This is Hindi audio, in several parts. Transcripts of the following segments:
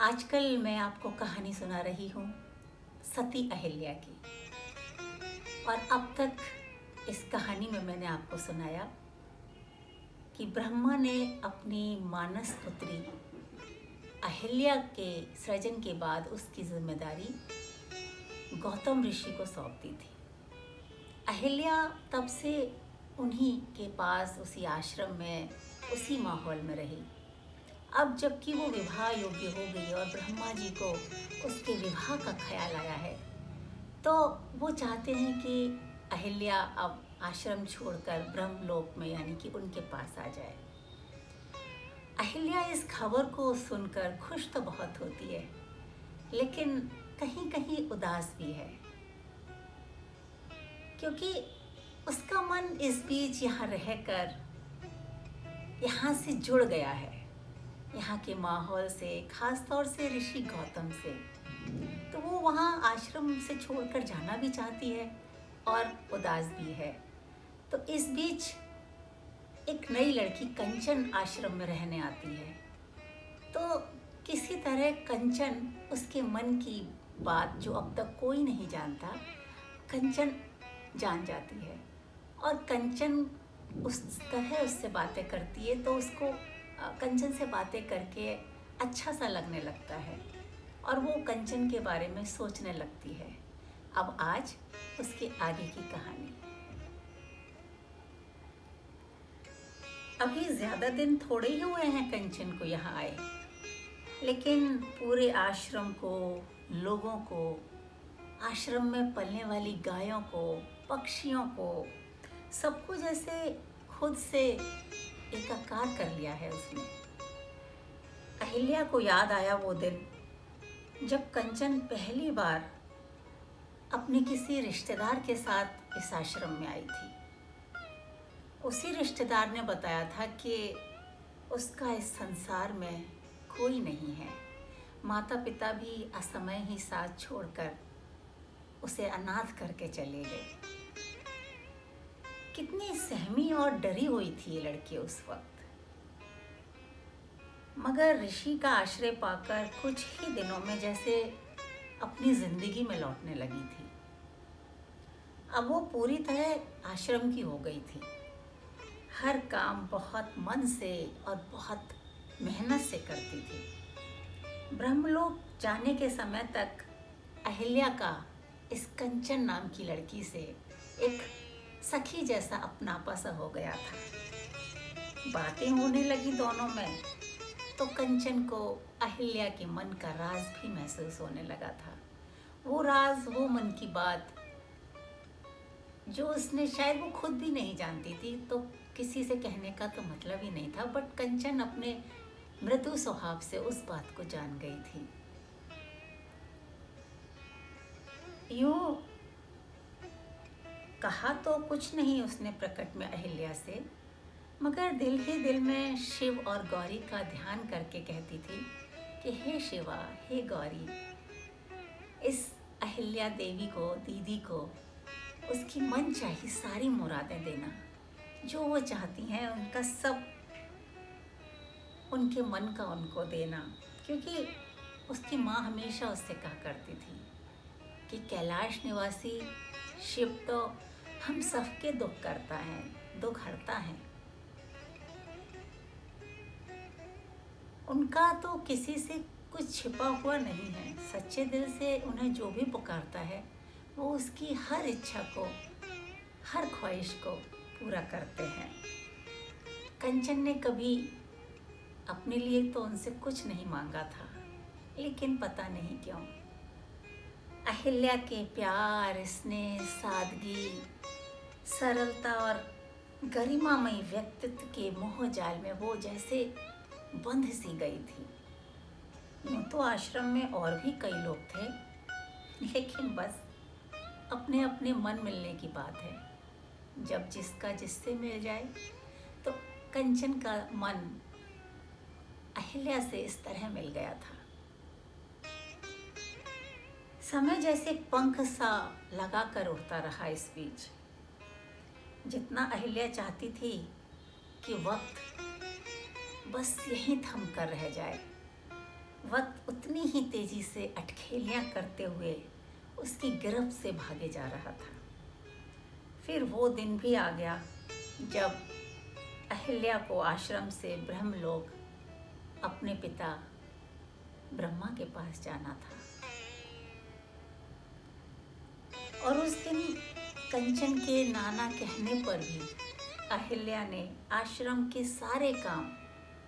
आजकल मैं आपको कहानी सुना रही हूँ सती अहिल्या की। और अब तक इस कहानी में मैंने आपको सुनाया कि ब्रह्मा ने अपनी मानस पुत्री अहिल्या के सृजन के बाद उसकी जिम्मेदारी गौतम ऋषि को सौंप दी थी। अहिल्या तब से उन्हीं के पास उसी आश्रम में उसी माहौल में रही। अब जबकि वो विवाह योग्य हो गई और ब्रह्मा जी को उसके विवाह का ख्याल आया है, तो वो चाहते हैं कि अहिल्या अब आश्रम छोड़कर ब्रह्मलोक में यानी कि उनके पास आ जाए। अहिल्या इस खबर को सुनकर खुश तो बहुत होती है, लेकिन कहीं कहीं उदास भी है, क्योंकि उसका मन इस बीच यहाँ रहकर यहाँ से जुड़ गया है, यहाँ के माहौल से, खास तौर से ऋषि गौतम से। तो वो वहाँ आश्रम से छोड़कर जाना भी चाहती है और उदास भी है। तो इस बीच एक नई लड़की कंचन आश्रम में रहने आती है। तो किसी तरह कंचन उसके मन की बात, जो अब तक कोई नहीं जानता, कंचन जान जाती है। और कंचन उस तरह उससे बातें करती है, तो उसको कंचन से बातें करके अच्छा सा लगने लगता है और वो कंचन के बारे में सोचने लगती है। अब आज उसके आगे की कहानी। अभी ज़्यादा दिन थोड़े ही हुए हैं कंचन को यहाँ आए, लेकिन पूरे आश्रम को, लोगों को, आश्रम में पलने वाली गायों को, पक्षियों को, सबको जैसे खुद से एकाकार कर लिया है उसने। अहिल्या को याद आया वो दिन जब कंचन पहली बार अपने किसी रिश्तेदार के साथ इस आश्रम में आई थी। उसी रिश्तेदार ने बताया था कि उसका इस संसार में कोई नहीं है। माता पिता भी असमय ही साथ छोड़कर उसे अनाथ करके चले गए। कितनी सहमी और डरी हुई थी ये लड़की उस वक्त। मगर ऋषि का आश्रय पाकर कुछ ही दिनों में जैसे अपनी जिंदगी में लौटने लगी थी। अब वो पूरी तरह आश्रम की हो गई थी। हर काम बहुत मन से और बहुत मेहनत से करती थी। ब्रह्मलोक जाने के समय तक अहिल्या का इस कंचन नाम की लड़की से एक सखी जैसा अपनापा सा हो गया था। बातें होने लगी दोनों में, तो कंचन को अहिल्या के मन का राज भी महसूस होने लगा था। वो राज, वो मन की बात जो उसने शायद वो खुद भी नहीं जानती थी, तो किसी से कहने का तो मतलब ही नहीं था, बट कंचन अपने मृदु स्वभाव से उस बात को जान गई थी। यूं कहा तो कुछ नहीं उसने प्रकट में अहिल्या से, मगर दिल ही दिल में शिव और गौरी का ध्यान करके कहती थी कि हे शिवा, हे गौरी, इस अहिल्या देवी को, दीदी को, उसकी मन चाही सारी मुरादें देना। जो वो चाहती हैं उनका सब, उनके मन का उनको देना। क्योंकि उसकी माँ हमेशा उससे कहा करती थी कि कैलाश निवासी शिव तो हम सबके दुख करता है, दुख हरता है। उनका तो किसी से कुछ छिपा हुआ नहीं है। सच्चे दिल से उन्हें जो भी पुकारता है, वो उसकी हर इच्छा को, हर ख्वाहिश को पूरा करते हैं। कंचन ने कभी अपने लिए तो उनसे कुछ नहीं मांगा था, लेकिन पता नहीं क्यों अहिल्या के प्यार, स्नेह, सादगी, सरलता और गरिमामयी व्यक्तित्व के मोह जाल में वो जैसे बंध सी गई थी। यूँ तो आश्रम में और भी कई लोग थे, लेकिन बस अपने अपने मन मिलने की बात है। जब जिसका जिससे मिल जाए, तो कंचन का मन अहिल्या से इस तरह मिल गया था। समय जैसे पंख सा लगा कर उड़ता रहा। इस बीच जितना अहिल्या चाहती थी कि वक्त बस यहीं थम कर रह जाए, वक्त उतनी ही तेजी से अटखेलियां करते हुए उसकी गिरफ्त से भागे जा रहा था। फिर वो दिन भी आ गया जब अहिल्या को आश्रम से ब्रह्मलोक अपने पिता ब्रह्मा के पास जाना था। और उस दिन कंचन के नाना कहने पर भी अहिल्या ने आश्रम के सारे काम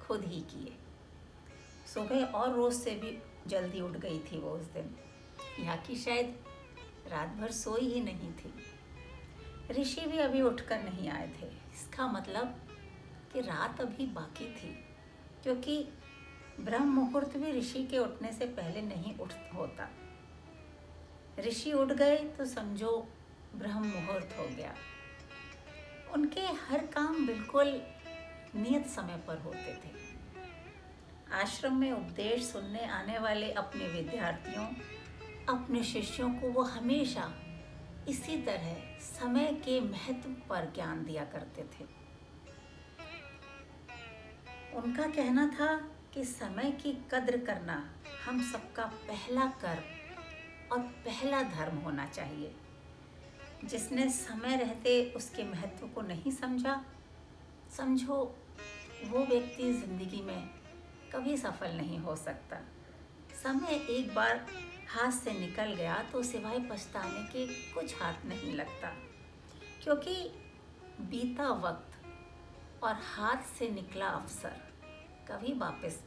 खुद ही किए। सुबह और रोज से भी जल्दी उठ गई थी वो उस दिन, या कि शायद रात भर सोई ही नहीं थी। ऋषि भी अभी उठकर नहीं आए थे। इसका मतलब कि रात अभी बाकी थी, क्योंकि ब्रह्म मुहूर्त भी ऋषि के उठने से पहले नहीं उठ होता। ऋषि उठ गए तो समझो ब्रह्म मुहूर्त हो गया। उनके हर काम बिल्कुल नियत समय पर होते थे। आश्रम में उपदेश सुनने आने वाले अपने विद्यार्थियों, अपने शिष्यों को वो हमेशा इसी तरह समय के महत्व पर ज्ञान दिया करते थे। उनका कहना था कि समय की कद्र करना हम सबका पहला कर्म और पहला धर्म होना चाहिए। जिसने समय रहते उसके महत्व को नहीं समझा, समझो वो व्यक्ति जिंदगी में कभी सफल नहीं हो सकता। समय एक बार हाथ से निकल गया तो सिवाय पछताने के कुछ हाथ नहीं लगता, क्योंकि बीता वक्त और हाथ से निकला अवसर कभी वापस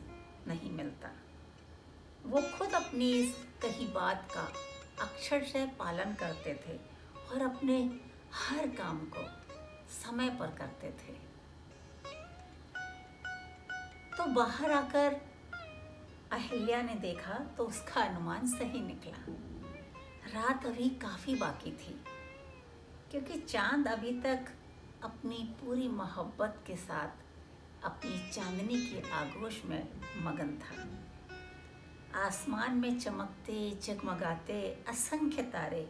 नहीं मिलता। वो खुद अपनी इस कही बात का अक्षरशः पालन करते थे और अपने हर काम को समय पर करते थे। तो बाहर आकर अहिल्या ने देखा तो उसका अनुमान सही निकला। रात अभी काफी बाकी थी, क्योंकि चांद अभी तक अपनी पूरी मोहब्बत के साथ अपनी चांदनी के आगोश में मगन था। आसमान में चमकते जगमगाते असंख्य तारे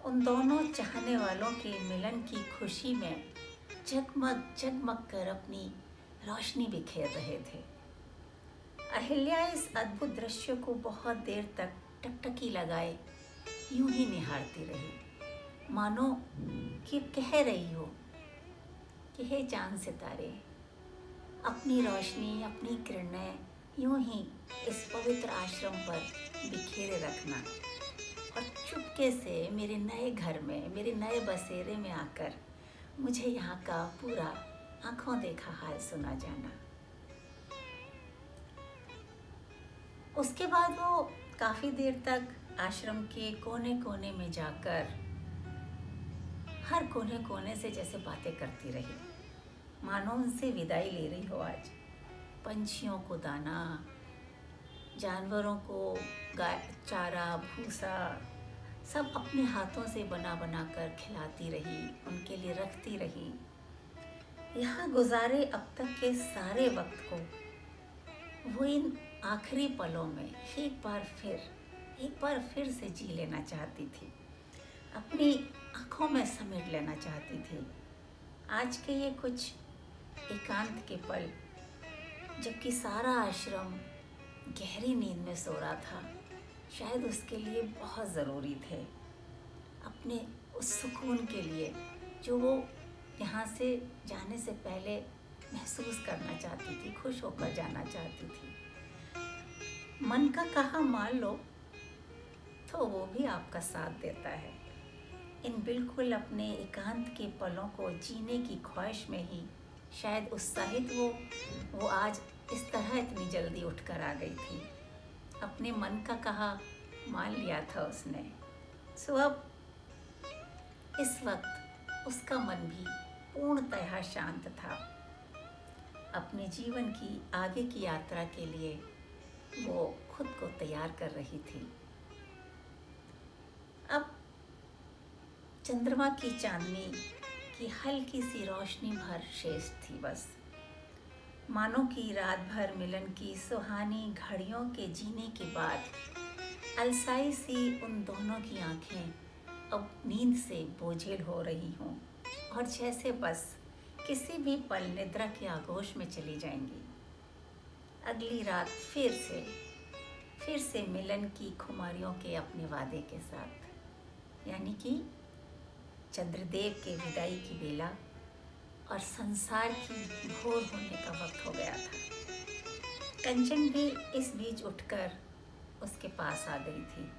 उन दोनों चाहने वालों के मिलन की खुशी में जगमग जगमग कर अपनी रोशनी बिखेर रहे थे। अहिल्या इस अद्भुत दृश्य को बहुत देर तक टकटकी लगाए यूं ही निहारती रही, मानो कि कह रही हो कि हे चांद सितारे, अपनी रोशनी, अपनी किरणें यूं ही इस पवित्र आश्रम पर बिखेरे रखना और चुपके से मेरे नए घर में, मेरे नए बसेरे में आकर मुझे यहाँ का पूरा आंखों देखा हाल सुना जाना। उसके बाद वो काफी देर तक आश्रम के कोने कोने में जाकर हर कोने कोने से जैसे बातें करती रही, मानो उनसे विदाई ले रही हो आज। पंछियों को दाना, जानवरों को गाय चारा भूसा सब अपने हाथों से बना बना कर खिलाती रही, उनके लिए रखती रही। यहाँ गुजारे अब तक के सारे वक्त को वो इन आखिरी पलों में एक बार फिर से जी लेना चाहती थी, अपनी आँखों में समेट लेना चाहती थी। आज के ये कुछ एकांत के पल, जबकि सारा आश्रम गहरी नींद में सो रहा था, शायद उसके लिए बहुत ज़रूरी थे। अपने उस सुकून के लिए जो वो यहाँ से जाने से पहले महसूस करना चाहती थी, खुश होकर जाना चाहती थी। मन का कहा मान लो तो वो भी आपका साथ देता है। इन बिल्कुल अपने एकांत के पलों को जीने की ख्वाहिश में ही शायद उत्साहित वो आज इस तरह इतनी जल्दी उठकर आ गई थी। अपने मन का कहा मान लिया था उसने। सो अब इस वक्त उसका मन भी पूर्णतः शांत था। अपने जीवन की आगे की यात्रा के लिए वो खुद को तैयार कर रही थी। अब चंद्रमा की चांदनी की हल्की सी रोशनी भर शेष थी बस, मानो कि रात भर मिलन की सुहानी घड़ियों के जीने के बाद अलसाई सी उन दोनों की आंखें अब नींद से बोझिल हो रही हों और जैसे बस किसी भी पल निद्रा के आगोश में चली जाएंगी। अगली रात फिर से मिलन की खुमारियों के अपने वादे के साथ, यानी कि चंद्रदेव के विदाई की बेला और संसार की भोर होने का वक्त हो गया था। कंचन भी इस बीच उठकर उसके पास आ गई थी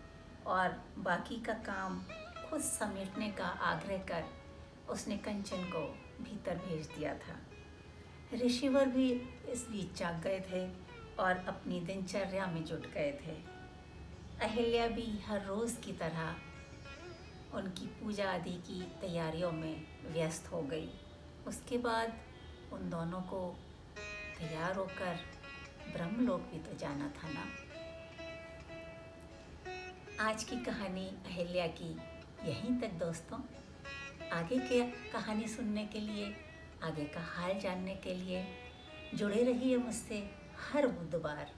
और बाकी का काम खुद समेटने का आग्रह कर उसने कंचन को भीतर भेज दिया था। ऋषिवर भी इस बीच जाग गए थे और अपनी दिनचर्या में जुट गए थे। अहिल्या भी हर रोज़ की तरह उनकी पूजा आदि की तैयारियों में व्यस्त हो गई। उसके बाद उन दोनों को तैयार होकर ब्रह्मलोक भी तो जाना था ना। आज की कहानी अहिल्या की यहीं तक दोस्तों। आगे की कहानी सुनने के लिए, आगे का हाल जानने के लिए जुड़े रहिए मुझसे। हर बुधवार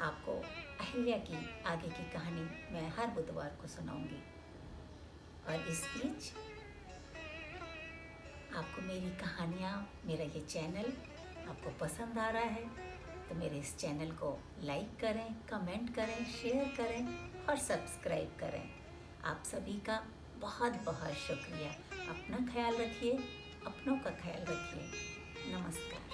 आपको अहिल्या की आगे की कहानी मैं हर बुधवार को सुनाऊंगी। और इस बीच आपको मेरी कहानियाँ, मेरा ये चैनल आपको पसंद आ रहा है तो मेरे इस चैनल को लाइक करें, कमेंट करें, शेयर करें और सब्सक्राइब करें। आप सभी का बहुत बहुत शुक्रिया। अपना ख्याल रखिए, अपनों का ख्याल रखिए। नमस्कार।